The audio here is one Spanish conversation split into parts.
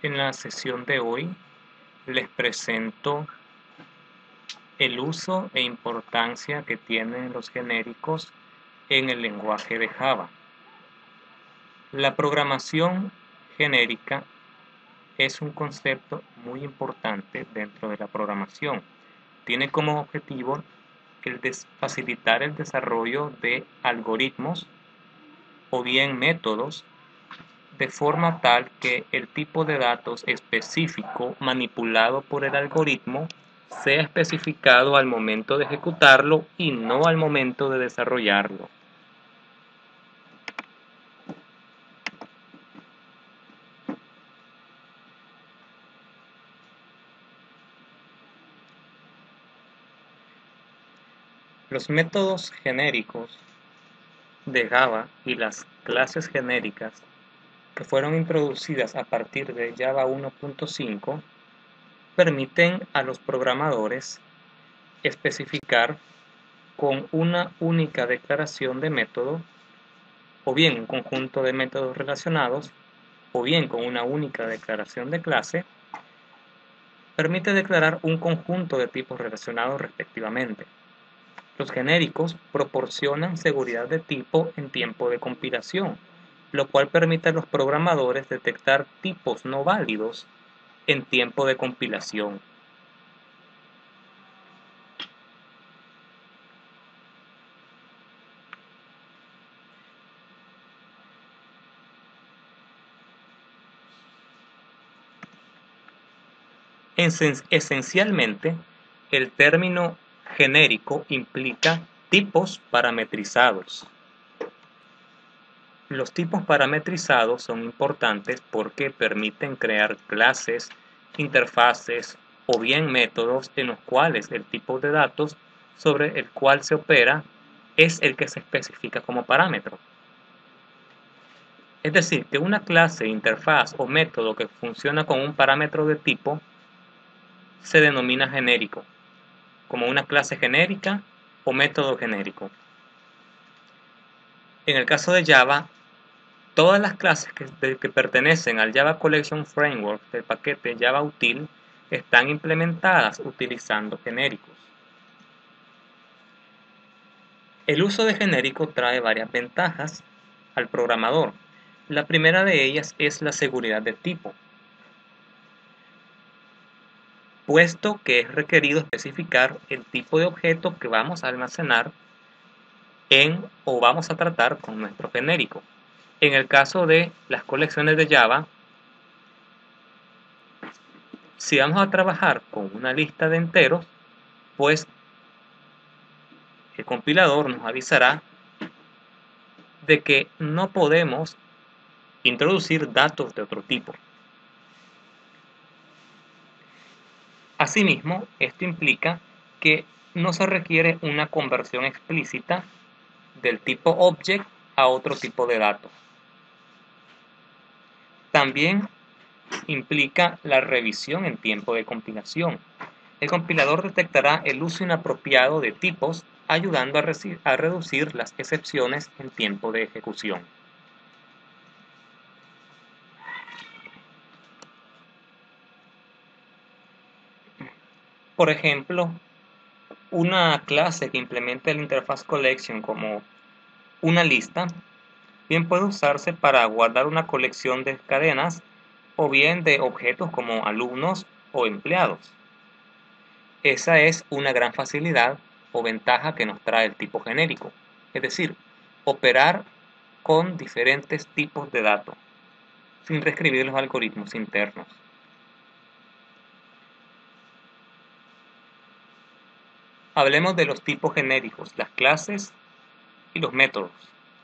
En la sesión de hoy les presento el uso e importancia que tienen los genéricos en el lenguaje de Java. La programación genérica es un concepto muy importante dentro de la programación. Tiene como objetivo facilitar el desarrollo de algoritmos o bien métodos de forma tal que el tipo de datos específico manipulado por el algoritmo sea especificado al momento de ejecutarlo y no al momento de desarrollarlo. Los métodos genéricos de Java y las clases genéricas que fueron introducidas a partir de Java 1.5 permiten a los programadores especificar con una única declaración de método, o bien un conjunto de métodos relacionados, o bien con una única declaración de clase, permite declarar un conjunto de tipos relacionados respectivamente. Los genéricos proporcionan seguridad de tipo en tiempo de compilación, lo cual permite a los programadores detectar tipos no válidos en tiempo de compilación. Esencialmente, el término genérico implica tipos parametrizados. Los tipos parametrizados son importantes porque permiten crear clases, interfaces o bien métodos en los cuales el tipo de datos sobre el cual se opera es el que se especifica como parámetro. Es decir, que una clase, interfaz o método que funciona con un parámetro de tipo se denomina genérico, como una clase genérica o método genérico. En el caso de Java, todas las clases que pertenecen al Java Collection Framework del paquete Java Util están implementadas utilizando genéricos. El uso de genéricos trae varias ventajas al programador. La primera de ellas es la seguridad de tipo, puesto que es requerido especificar el tipo de objeto que vamos a almacenar o vamos a tratar con nuestro genérico. En el caso de las colecciones de Java, si vamos a trabajar con una lista de enteros, pues el compilador nos avisará de que no podemos introducir datos de otro tipo. Asimismo, esto implica que no se requiere una conversión explícita del tipo object a otro tipo de datos. También implica la revisión en tiempo de compilación. El compilador detectará el uso inapropiado de tipos, ayudando a reducir las excepciones en tiempo de ejecución. Por ejemplo, una clase que implemente el interface collection como una lista, bien puede usarse para guardar una colección de cadenas o bien de objetos como alumnos o empleados. Esa es una gran facilidad o ventaja que nos trae el tipo genérico, es decir, operar con diferentes tipos de datos, sin reescribir los algoritmos internos. Hablemos de los tipos genéricos, las clases y los métodos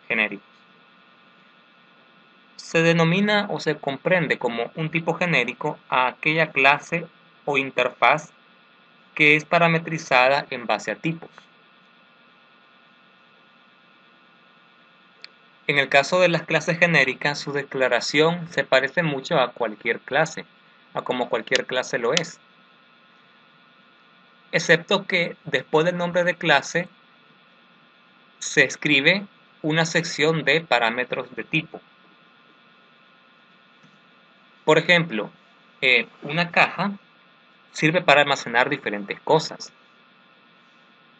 genéricos. Se denomina o se comprende como un tipo genérico a aquella clase o interfaz que es parametrizada en base a tipos. En el caso de las clases genéricas, su declaración se parece mucho a cualquier clase, a como cualquier clase lo es, excepto que después del nombre de clase se escribe una sección de parámetros de tipo. Por ejemplo, una caja sirve para almacenar diferentes cosas.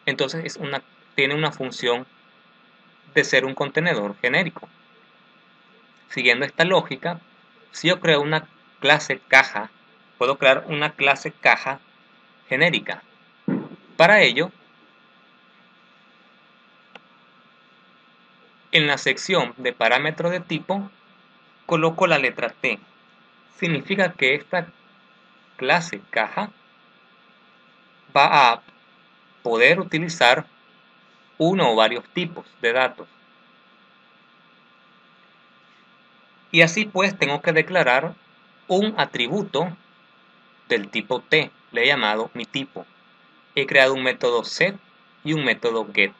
Entonces tiene una función de ser un contenedor genérico. Siguiendo esta lógica, si yo creo una clase caja, puedo crear una clase caja genérica. Para ello, en la sección de parámetros de tipo, coloco la letra T. Significa que esta clase caja va a poder utilizar uno o varios tipos de datos. Y así pues tengo que declarar un atributo del tipo T, le he llamado mi tipo. He creado un método set y un método get.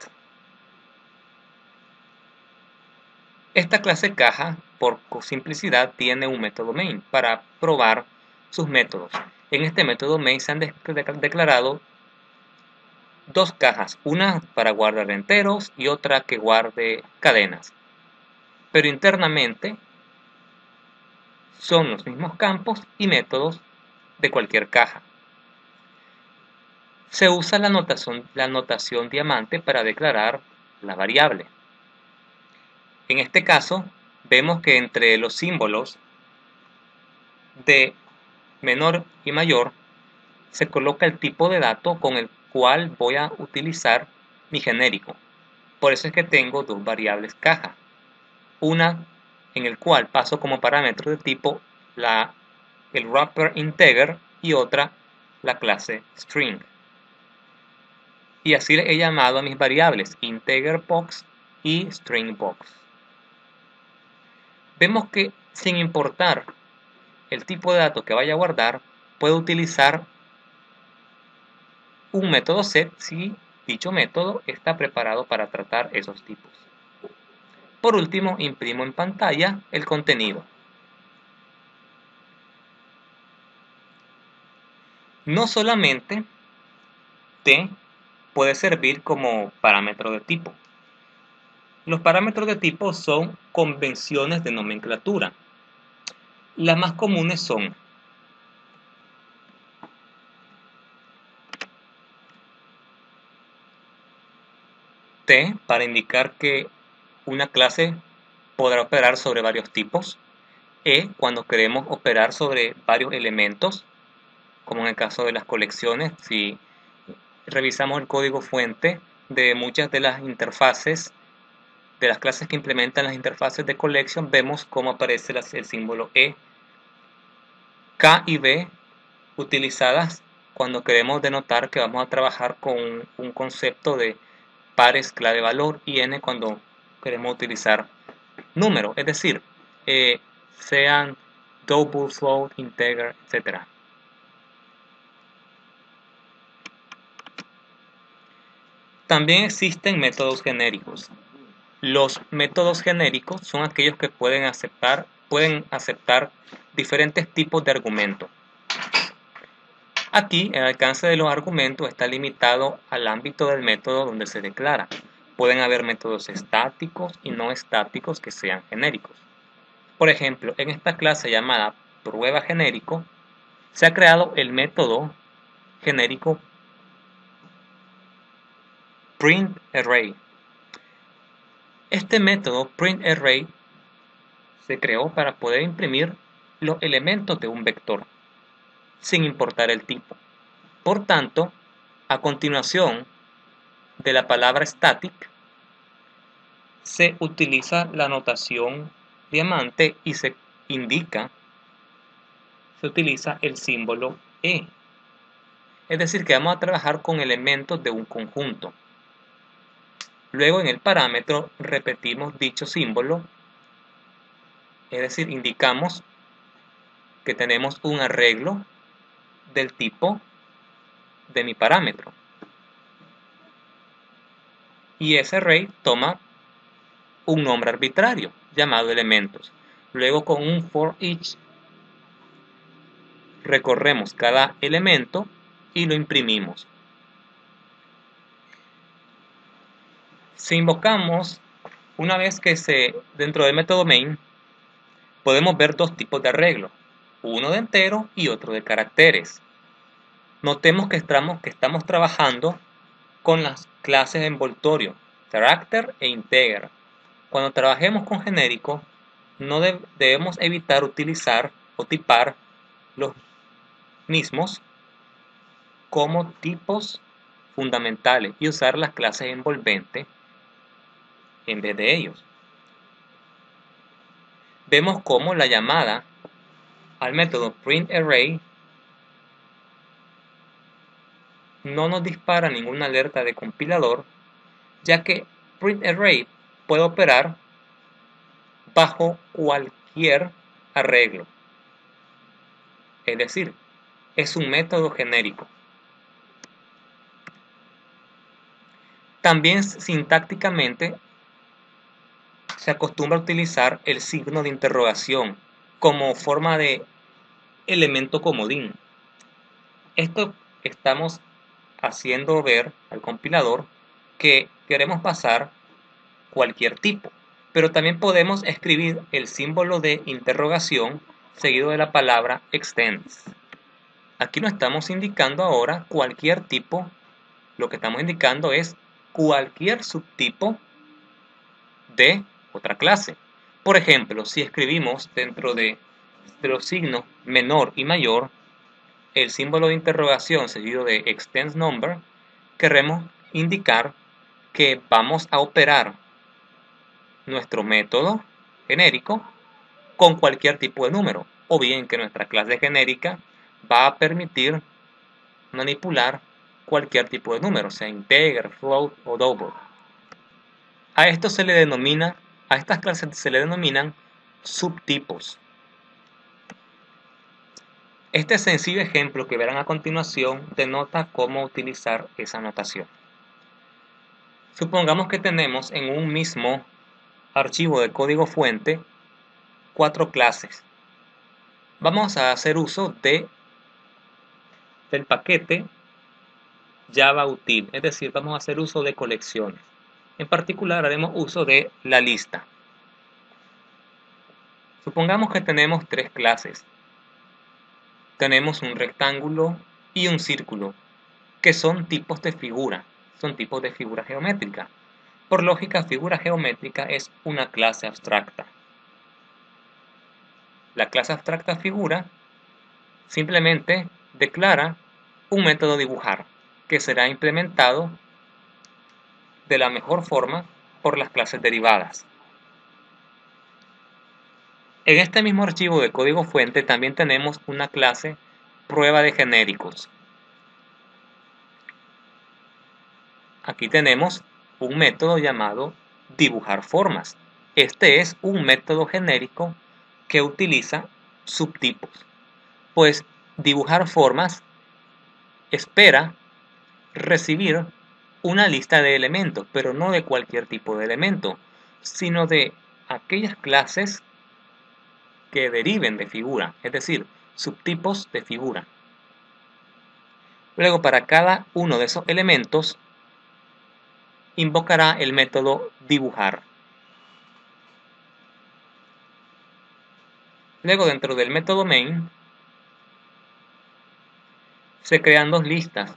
Esta clase caja, por simplicidad, tiene un método main para probar sus métodos. En este método main se han declarado dos cajas, una para guardar enteros y otra que guarde cadenas. Pero internamente son los mismos campos y métodos de cualquier caja. Se usa la notación diamante para declarar la variable. En este caso, vemos que entre los símbolos de menor y mayor se coloca el tipo de dato con el cual voy a utilizar mi genérico. Por eso es que tengo dos variables caja. Una en el cual paso como parámetro de tipo el wrapper integer y otra la clase string. Y así he llamado a mis variables integerBox y stringBox. Vemos que sin importar el tipo de datos que vaya a guardar, puedo utilizar un método set si dicho método está preparado para tratar esos tipos. Por último, imprimo en pantalla el contenido. No solamente T puede servir como parámetro de tipo. Los parámetros de tipo son convenciones de nomenclatura. Las más comunes son T para indicar que una clase podrá operar sobre varios tipos. E cuando queremos operar sobre varios elementos, como en el caso de las colecciones. Si revisamos el código fuente de muchas de las interfaces, de las clases que implementan las interfaces de collection, vemos cómo aparece el símbolo E. K y B utilizadas cuando queremos denotar que vamos a trabajar con un concepto de pares clave valor, y N cuando queremos utilizar números, es decir, sean double, float, integer, etc. También existen métodos genéricos. Los métodos genéricos son aquellos que pueden aceptar diferentes tipos de argumentos. Aquí el alcance de los argumentos está limitado al ámbito del método donde se declara. Pueden haber métodos estáticos y no estáticos que sean genéricos. Por ejemplo, en esta clase llamada prueba genérico, se ha creado el método genérico printArray. Este método printArray se creó para poder imprimir los elementos de un vector, sin importar el tipo. Por tanto, a continuación de la palabra static, se utiliza la notación diamante y se utiliza el símbolo E. Es decir, que vamos a trabajar con elementos de un conjunto. Luego en el parámetro repetimos dicho símbolo, es decir, indicamos que tenemos un arreglo del tipo de mi parámetro. Y ese array toma un nombre arbitrario llamado elementos. Luego con un for each recorremos cada elemento y lo imprimimos. Si invocamos, una vez que dentro del método main, podemos ver dos tipos de arreglo. uno de entero y otro de caracteres. Notemos que estamos trabajando con las clases de envoltorio, character e integer. Cuando trabajemos con genérico, no debemos evitar utilizar o tipar los mismos como tipos fundamentales y usar las clases envolventes en vez de ellos. Vemos cómo la llamada al método printArray no nos dispara ninguna alerta de compilador, ya que printArray puede operar bajo cualquier arreglo. Es decir, es un método genérico. También sintácticamente se acostumbra a utilizar el signo de interrogación como forma de elemento comodín. Esto estamos haciendo ver al compilador que queremos pasar cualquier tipo, pero también podemos escribir el símbolo de interrogación seguido de la palabra extends. Aquí no estamos indicando ahora cualquier tipo, lo que estamos indicando es cualquier subtipo de otra clase. Por ejemplo, si escribimos dentro de los signos menor y mayor el símbolo de interrogación seguido de extends number, queremos indicar que vamos a operar nuestro método genérico con cualquier tipo de número, o bien que nuestra clase genérica va a permitir manipular cualquier tipo de número, sea integer, float o double. A estas clases se le denominan subtipos. Este sencillo ejemplo que verán a continuación denota cómo utilizar esa notación. Supongamos que tenemos en un mismo archivo de código fuente 4 clases. Vamos a hacer uso del paquete Java util, es decir, vamos a hacer uso de colecciones. En particular haremos uso de la lista. Supongamos que tenemos 3 clases. Tenemos un rectángulo y un círculo, que son tipos de figura, geométrica. Por lógica, figura geométrica es una clase abstracta. La clase abstracta figura simplemente declara un método dibujar, que será implementado de la mejor forma por las clases derivadas. En este mismo archivo de código fuente también tenemos una clase prueba de genéricos. Aquí tenemos un método llamado dibujar formas. Este es un método genérico que utiliza subtipos, pues dibujar formas espera recibir una lista de elementos, pero no de cualquier tipo de elemento, sino de aquellas clases que deriven de figura, es decir, subtipos de figura. Luego, para cada uno de esos elementos, invocará el método dibujar. Luego, dentro del método main, se crean 2 listas,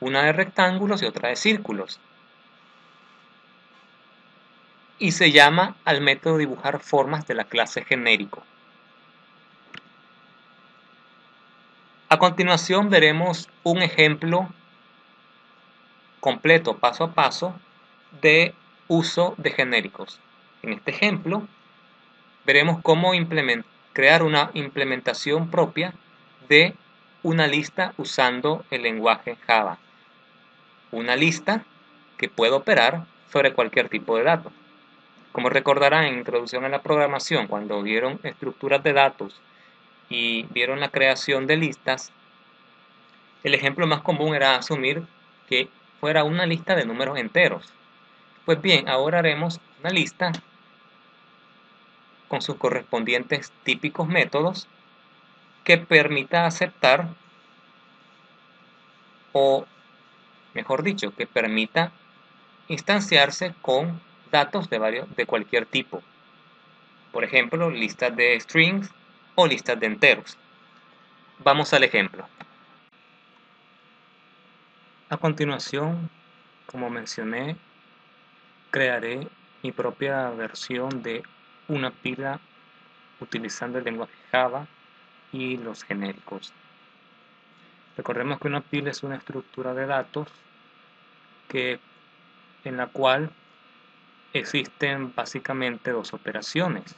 una de rectángulos y otra de círculos. Y se llama al método dibujar formas de la clase genérico. A continuación veremos un ejemplo completo, paso a paso, de uso de genéricos. En este ejemplo, veremos cómo crear una implementación propia de una lista usando el lenguaje Java. Una lista que puede operar sobre cualquier tipo de datos. Como recordarán en Introducción a la Programación, cuando vieron estructuras de datos y vieron la creación de listas, el ejemplo más común era asumir que fuera una lista de números enteros. Pues bien, ahora haremos una lista con sus correspondientes típicos métodos que permita aceptar, o mejor dicho, que permita instanciarse con datos de cualquier tipo. Por ejemplo, listas de strings o listas de enteros. Vamos al ejemplo. A continuación, como mencioné, crearé mi propia versión de una pila utilizando el lenguaje Java y los genéricos. Recordemos que una pila es una estructura de datos en la cual existen básicamente dos operaciones: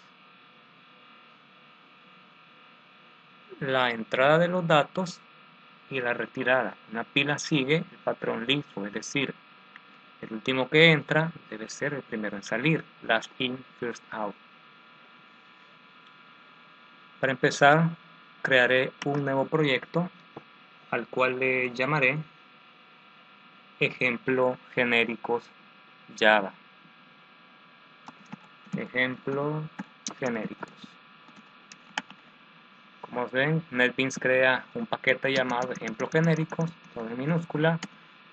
la entrada de los datos y la retirada. Una pila sigue el patrón LIFO, es decir, el último que entra debe ser el primero en salir, last in, first out. Para empezar, crearé un nuevo proyecto al cual le llamaré ejemplo genéricos Java. Ejemplo genéricos. Como ven, NetBeans crea un paquete llamado ejemplo genéricos, todo en minúscula,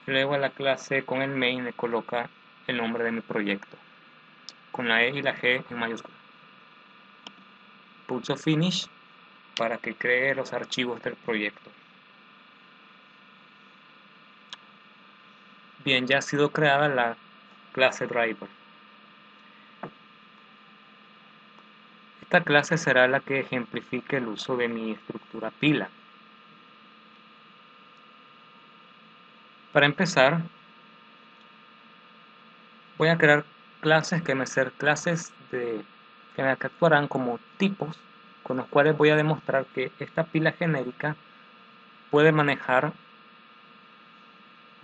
y luego a la clase con el main le coloca el nombre de mi proyecto, con la E y la G en mayúscula. Pulso Finish para que cree los archivos del proyecto. Bien, ya ha sido creada la clase Driver. Esta clase será la que ejemplifique el uso de mi estructura pila. Para empezar, voy a crear clases que me actuarán como tipos, con los cuales voy a demostrar que esta pila genérica puede manejar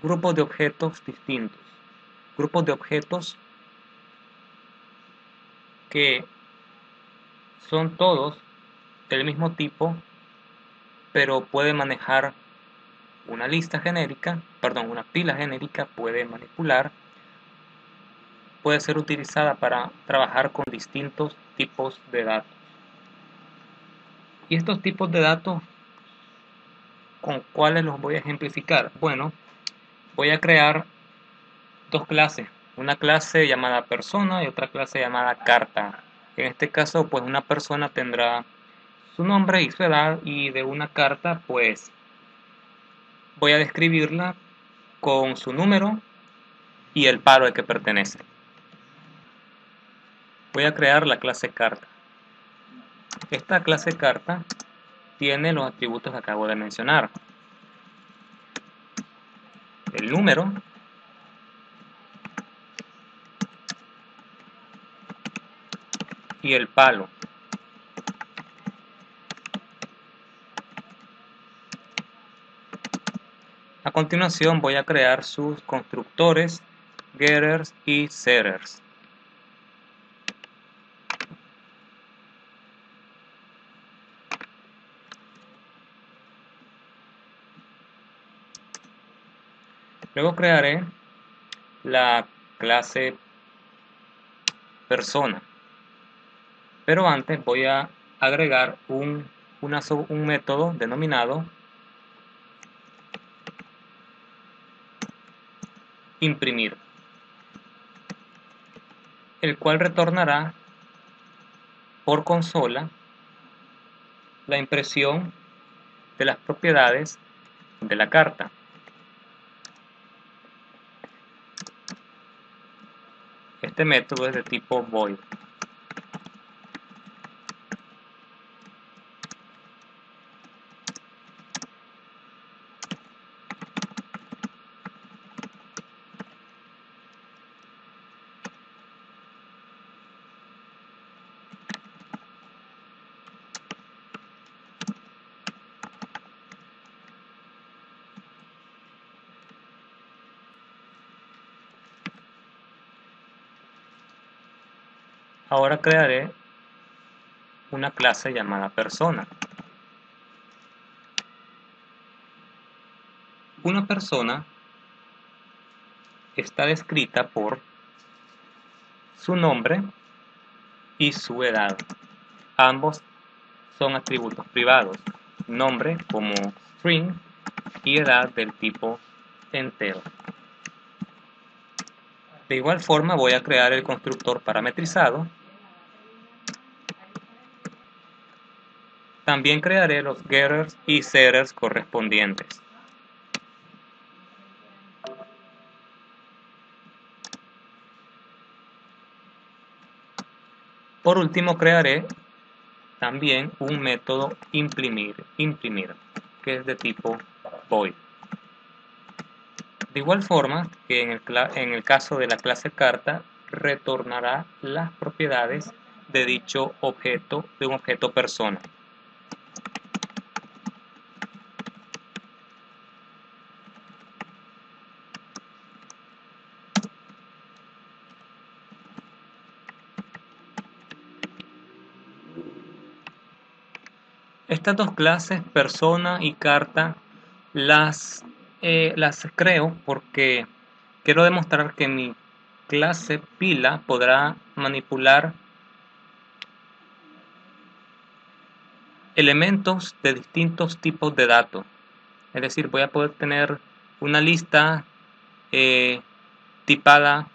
grupos de objetos distintos, grupos de objetos que son todos del mismo tipo, pero puede manejar una pila genérica, puede ser utilizada para trabajar con distintos tipos de datos. Y estos tipos de datos, ¿con cuáles los voy a ejemplificar? Bueno, voy a crear dos clases, una clase llamada persona y otra clase llamada carta. En este caso, pues una persona tendrá su nombre y su edad, y de una carta, pues voy a describirla con su número y el paro al que pertenece. Voy a crear la clase carta. Esta clase carta tiene los atributos que acabo de mencionar: el número, y el palo. A continuación voy a crear sus constructores, getters y setters. Luego crearé la clase persona, pero antes voy a agregar un método denominado imprimir, el cual retornará por consola la impresión de las propiedades de la carta. Este método es de tipo void. Ahora crearé una clase llamada persona. Una persona está descrita por su nombre y su edad. Ambos son atributos privados: nombre como string y edad del tipo entero. De igual forma voy a crear el constructor parametrizado, También crearé los getters y setters correspondientes. Por último, crearé también un método imprimir, que es de tipo void. De igual forma que en el caso de la clase carta, retornará las propiedades de dicho objeto, de un objeto persona. Estas dos clases, persona y carta, las creo porque quiero demostrar que mi clase pila podrá manipular elementos de distintos tipos de datos. Es decir, voy a poder tener una lista tipada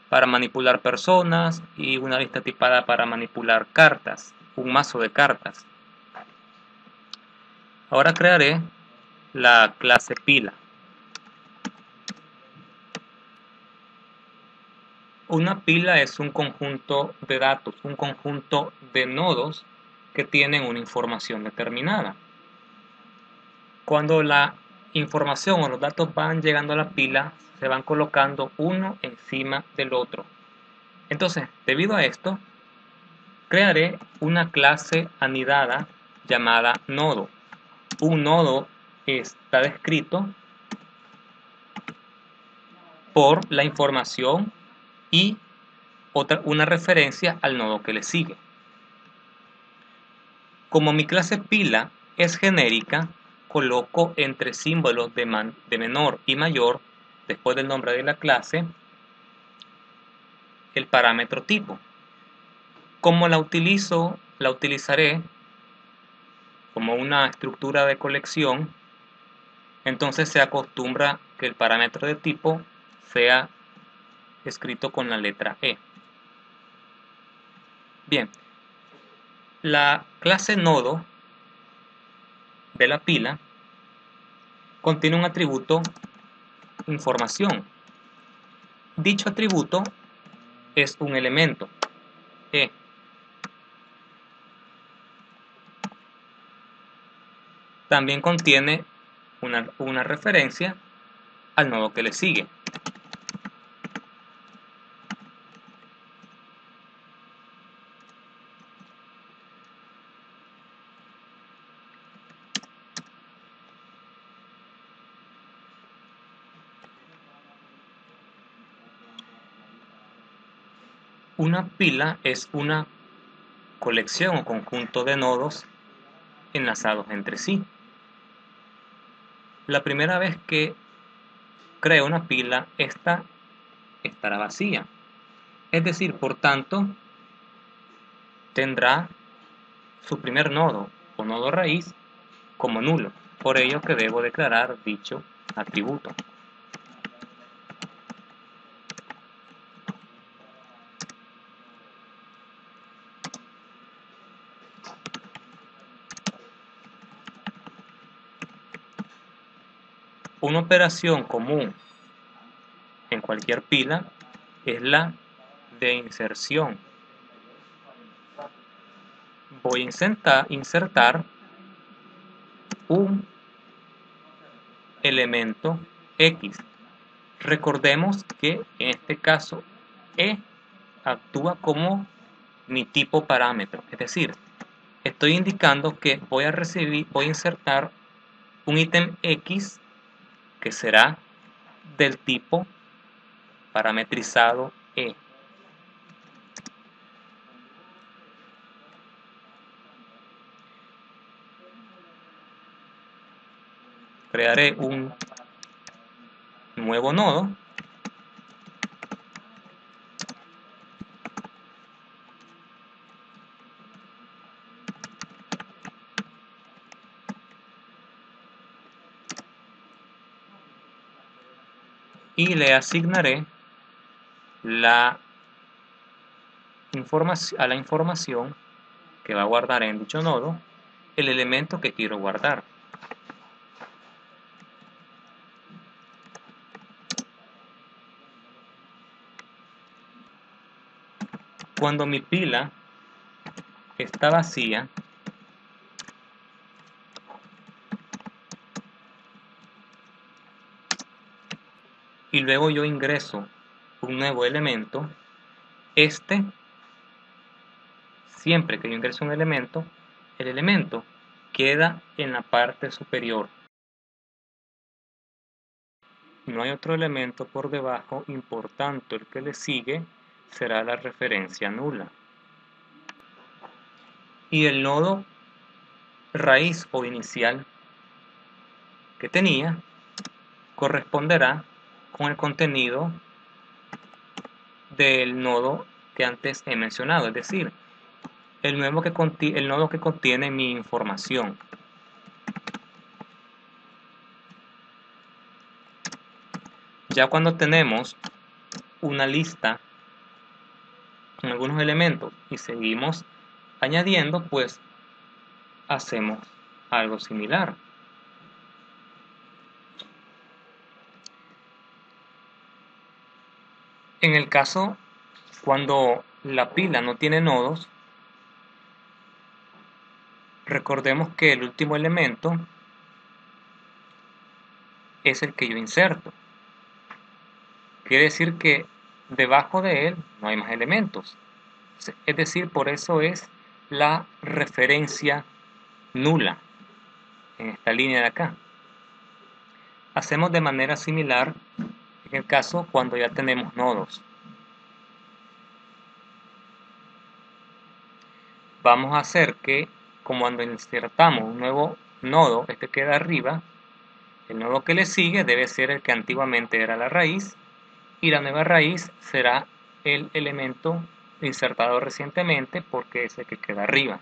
para manipular personas y una lista tipada para manipular cartas, un mazo de cartas. Ahora crearé la clase pila. Una pila es un conjunto de datos, un conjunto de nodos que tienen una información determinada. Cuando la información o los datos van llegando a la pila, se van colocando uno encima del otro. Entonces, debido a esto, crearé una clase anidada llamada nodo. Un nodo está descrito por la información y una referencia al nodo que le sigue. Como mi clase pila es genérica, coloco entre símbolos de menor y mayor, después del nombre de la clase, el parámetro tipo. Como la utilizo, la utilizaré como una estructura de colección, entonces se acostumbra que el parámetro de tipo sea escrito con la letra E. Bien, la clase nodo de la pila contiene un atributo información. Dicho atributo es un elemento E. También contiene una referencia al nodo que le sigue. Una pila es una colección o conjunto de nodos enlazados entre sí. La primera vez que creo una pila, esta estará vacía. Es decir, por tanto, tendrá su primer nodo o nodo raíz como nulo. Por ello que debo declarar dicho atributo. Una operación común en cualquier pila es la de inserción. Voy a insertar un elemento X. Recordemos que en este caso E actúa como mi tipo parámetro, es decir, estoy indicando que voy a insertar un ítem X que será del tipo parametrizado E. Crearé un nuevo nodo y le asignaré a la información que va a guardar en dicho nodo el elemento que quiero guardar. Cuando mi pila está vacía, y luego yo ingreso un nuevo elemento, siempre que yo ingreso un elemento, el elemento queda en la parte superior. No hay otro elemento por debajo y por tanto el que le sigue será la referencia nula. Y el nodo raíz o inicial que tenía corresponderá con el contenido del nodo que antes he mencionado, es decir, el nodo que contiene mi información. Ya cuando tenemos una lista con algunos elementos y seguimos añadiendo, pues hacemos algo similar. En el caso cuando la pila no tiene nodos, recordemos que el último elemento es el que yo inserto. Quiere decir que debajo de él no hay más elementos. Es decir, por eso es la referencia nula en esta línea de acá. Hacemos de manera similar en el caso cuando ya tenemos nodos. Vamos a hacer que, como cuando insertamos un nuevo nodo, este queda arriba, el nodo que le sigue debe ser el que antiguamente era la raíz, y la nueva raíz será el elemento insertado recientemente porque es el que queda arriba.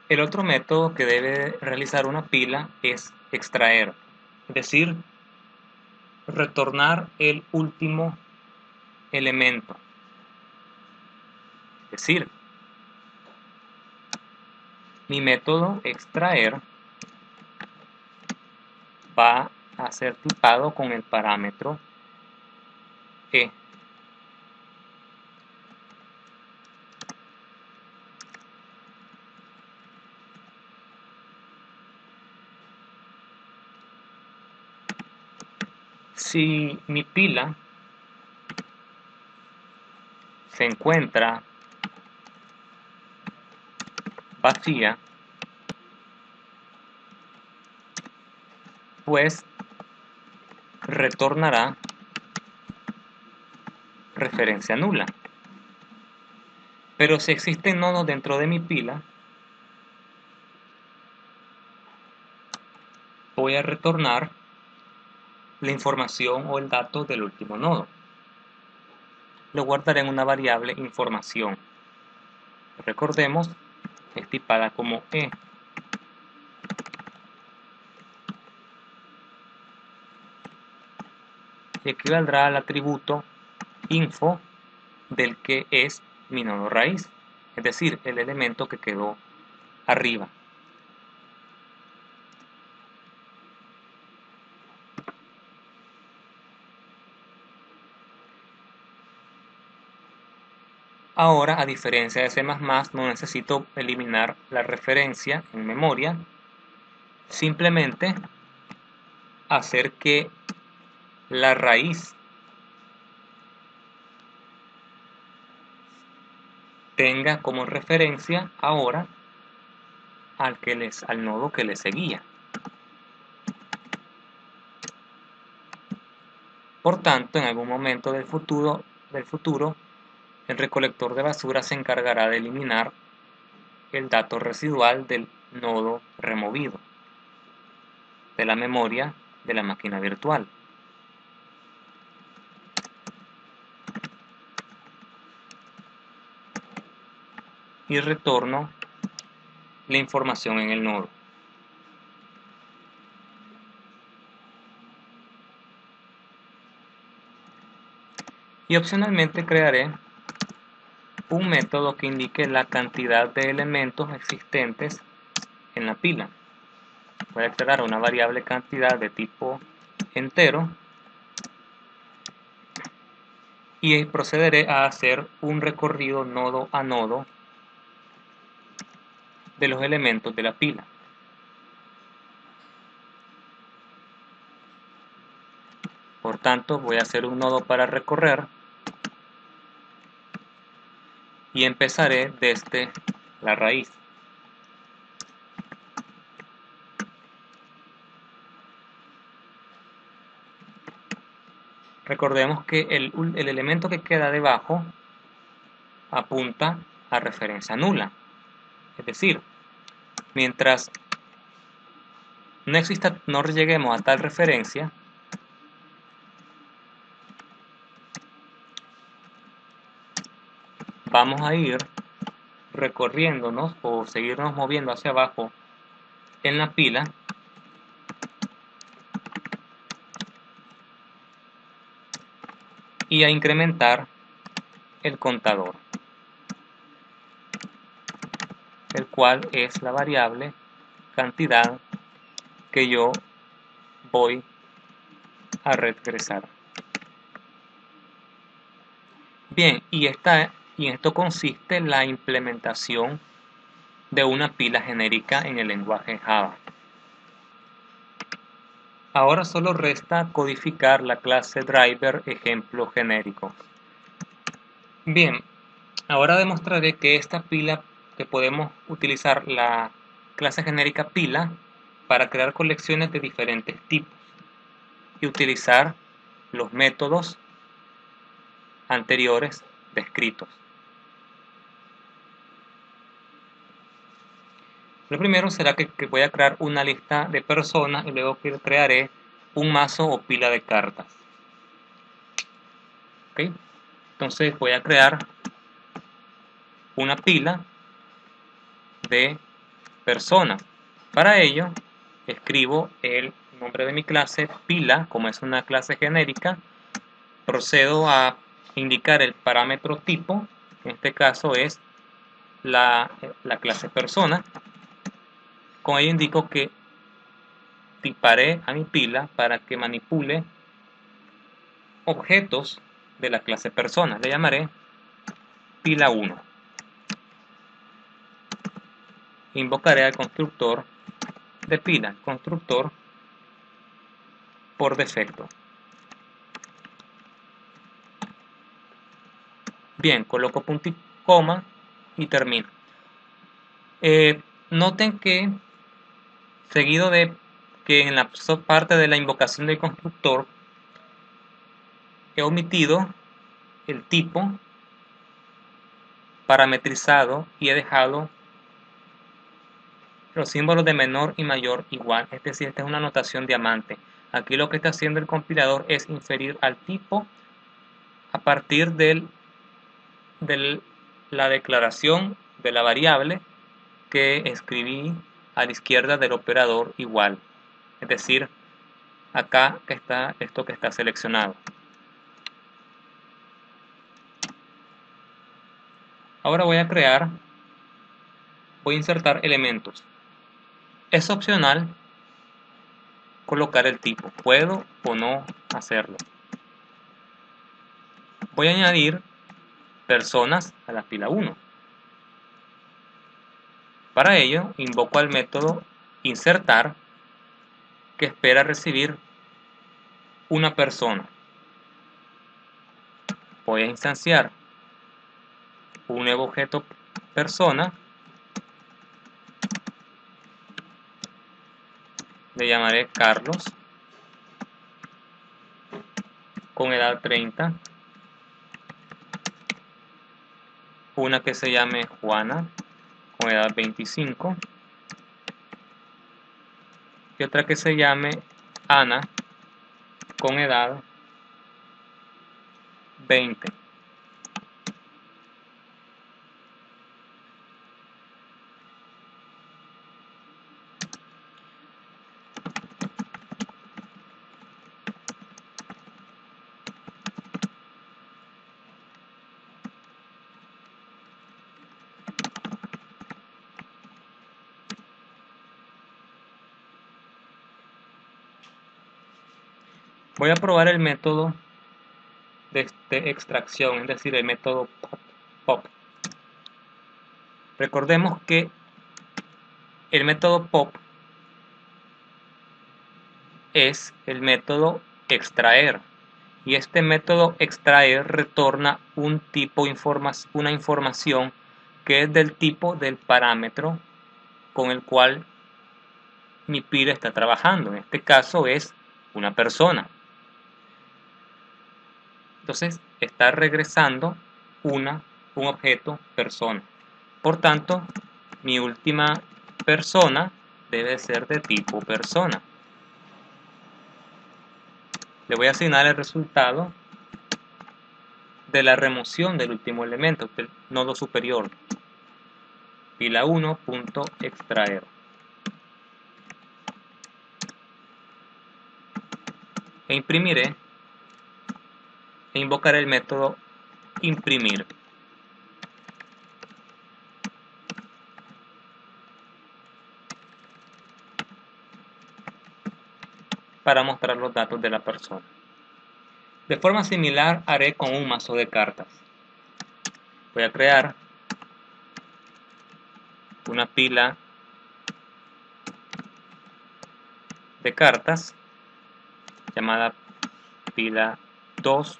El otro método que debe realizar una pila es extraer, es decir, retornar el último elemento. Es decir, mi método extraer va a ser tipado con el parámetro e. Si mi pila se encuentra vacía, pues retornará referencia nula. Pero si existen nodos dentro de mi pila, voy a retornar la información o el dato del último nodo. Lo guardaré en una variable información. Recordemos, es tipada como e. Y equivaldrá al atributo info del que es mi nodo raíz, es decir, el elemento que quedó arriba. Ahora, a diferencia de C++, no necesito eliminar la referencia en memoria, simplemente hacer que la raíz tenga como referencia ahora al nodo que le seguía. Por tanto, en algún momento del futuro, el recolector de basura se encargará de eliminar el dato residual del nodo removido de la memoria de la máquina virtual. Y retorno la información en el nodo. Y opcionalmente crearé un método que indique la cantidad de elementos existentes en la pila. Voy a declarar una variable cantidad de tipo entero y procederé a hacer un recorrido nodo a nodo de los elementos de la pila. Por tanto, voy a hacer un nodo para recorrer y empezaré desde la raíz. Recordemos que el elemento que queda debajo apunta a referencia nula. Es decir, mientras no lleguemos a tal referencia, vamos a ir recorriéndonos o seguirnos moviendo hacia abajo en la pila y a incrementar el contador, el cual es la variable cantidad que yo voy a regresar. Bien, y en esto consiste la implementación de una pila genérica en el lenguaje Java. Ahora solo resta codificar la clase driver ejemplo genérico. Bien, ahora demostraré que esta pila, que podemos utilizar la clase genérica pila para crear colecciones de diferentes tipos y utilizar los métodos anteriores descritos. Lo primero será que voy a crear una lista de personas y luego crearé un mazo o pila de cartas. ¿Okay? Entonces voy a crear una pila de personas. Para ello, escribo el nombre de mi clase, pila, como es una clase genérica, procedo a indicar el parámetro tipo, en este caso es la clase persona. Con ello indico que tiparé a mi pila para que manipule objetos de la clase persona. Le llamaré pila 1. Invocaré al constructor de pila, constructor por defecto. Bien, coloco punto y coma y termino. Noten que seguido de que en la parte de la invocación del constructor he omitido el tipo parametrizado y he dejado los símbolos de menor y mayor igual, es decir, esta es una notación diamante. Aquí lo que está haciendo el compilador es inferir al tipo a partir de la declaración de la variable que escribí a la izquierda del operador igual, es decir, acá que está esto que está seleccionado. Ahora voy a insertar elementos. Es opcional colocar el tipo, puedo o no hacerlo. Voy a añadir personas a la pila 1. Para ello, invoco al método insertar, que espera recibir una persona. Voy a instanciar un nuevo objeto persona, le llamaré Carlos, con edad 30, una que se llame Juana, con edad 25, y otra que se llame Ana, con edad 20. Voy a probar el método de extracción, es decir, el método pop. Recordemos que el método pop es el método extraer, y este método extraer retorna una información que es del tipo del parámetro con el cual mi pila está trabajando. En este caso es una persona. Entonces está regresando un objeto persona. Por tanto, mi última persona debe ser de tipo persona. Le voy a asignar el resultado de la remoción del último elemento, del nodo superior. Pila 1.extraer. E imprimiré e invocaré el método imprimir. Para mostrar los datos de la persona. De forma similar haré con un mazo de cartas. Voy a crear una pila de cartas llamada pila 2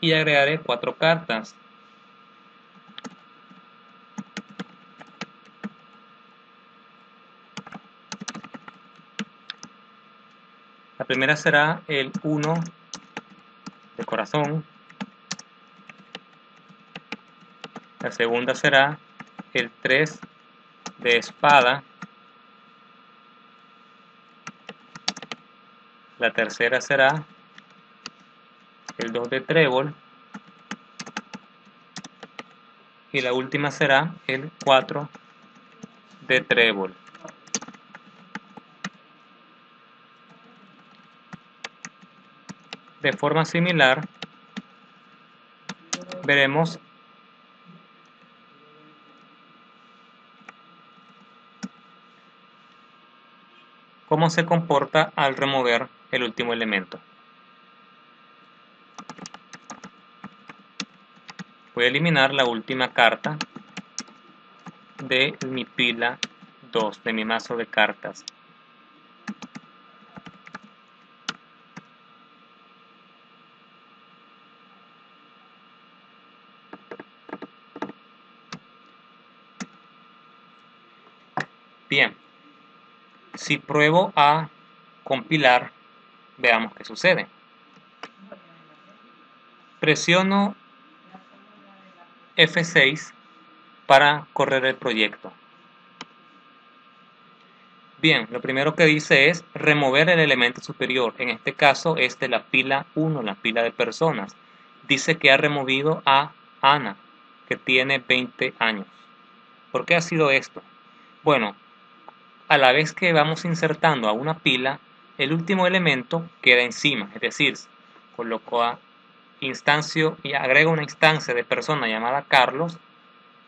y agregaré 4 cartas. La primera será el 1 de corazón, la segunda será el 3 de espada, la tercera será el 2 de trébol y la última será el 4 de trébol. De forma similar veremos cómo se comporta al remover el último elemento. Voy a eliminar la última carta de mi pila 2, de mi mazo de cartas. Bien, si pruebo a compilar, veamos qué sucede. Presiono F6 para correr el proyecto. Bien, lo primero que dice es remover el elemento superior. En este caso es de la pila 1, la pila de personas. Dice que ha removido a Ana, que tiene 20 años. ¿Por qué ha sido esto? Bueno, a la vez que vamos insertando a una pila, el último elemento queda encima, es decir, coloco a instancio y agrego una instancia de persona llamada Carlos,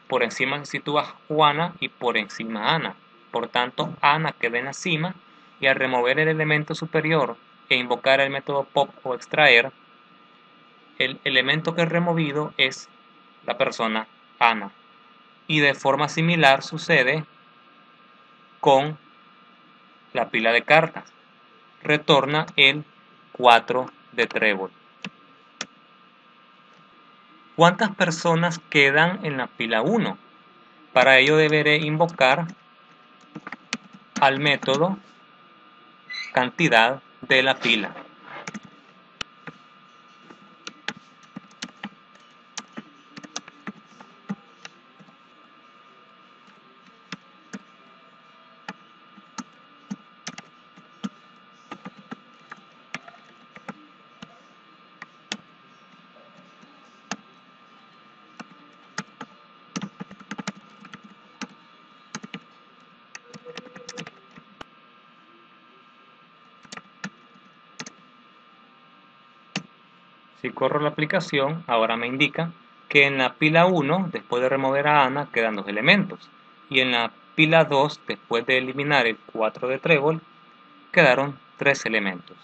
por encima se sitúa Juana y por encima Ana. Por tanto, Ana queda en la cima y al remover el elemento superior e invocar el método pop o extraer, el elemento que he removido es la persona Ana. Y de forma similar sucede con la pila de cartas. Retorna el 4 de trébol. ¿Cuántas personas quedan en la pila 1? Para ello deberé invocar al método cantidad de la pila. Si corro la aplicación, ahora me indica que en la pila 1, después de remover a Ana, quedan 2 elementos. Y en la pila 2, después de eliminar el 4 de trébol, quedaron 3 elementos.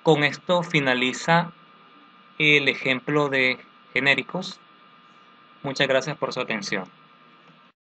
Con esto finaliza el ejemplo de genéricos. Muchas gracias por su atención.